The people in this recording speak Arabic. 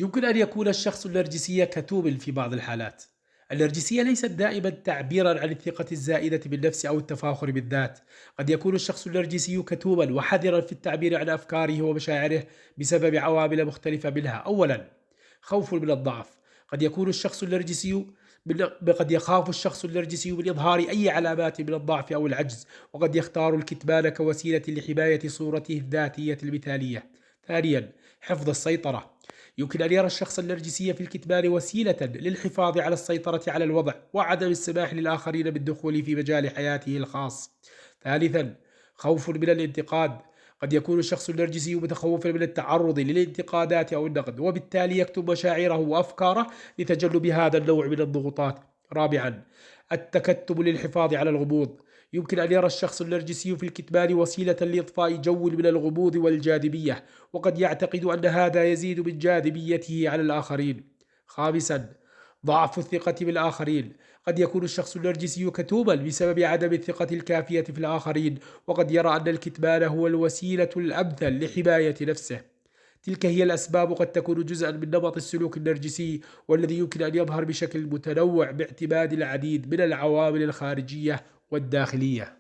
يمكن أن يكون الشخص النرجسي كتوم في بعض الحالات. النرجسية ليست دائما تعبيرا عن الثقة الزائدة بالنفس أو التفاخر بالذات. قد يكون الشخص النرجسي كتوما وحذرا في التعبير عن أفكاره ومشاعره بسبب عوامل مختلفة، منها أولا خوف من الضعف. قد يكون الشخص النرجسي قد يخاف الشخص النرجسي من إظهار أي علامات من الضعف أو العجز، وقد يختار الكتمان كوسيلة لحماية صورته الذاتية المثالية. ثانيا، حفظ السيطرة. يمكن أن يرى الشخص النرجسي في الكتمان وسيلة للحفاظ على السيطرة على الوضع وعدم السماح للآخرين بالدخول في مجال حياته الخاص. ثالثا، خوف من الانتقاد. قد يكون الشخص النرجسي متخوفا من التعرض للانتقادات أو النقد، وبالتالي يكتب مشاعره وأفكاره لتجنب هذا النوع من الضغوطات. رابعا، التكتم للحفاظ على الغموض. يمكن أن يرى الشخص النرجسي في الكتمان وسيلة لإضفاء جو من الغموض والجاذبية، وقد يعتقد أن هذا يزيد من جاذبيته على الآخرين. خامسا، ضعف الثقة بالآخرين. قد يكون الشخص النرجسي كتوما بسبب عدم الثقة الكافية في الآخرين، وقد يرى أن الكتمان هو الوسيلة الأمثل لحماية نفسه. تلك هي الأسباب قد تكون جزءا من نمط السلوك النرجسي، والذي يمكن أن يظهر بشكل متنوع باعتماد العديد من العوامل الخارجية والداخلية.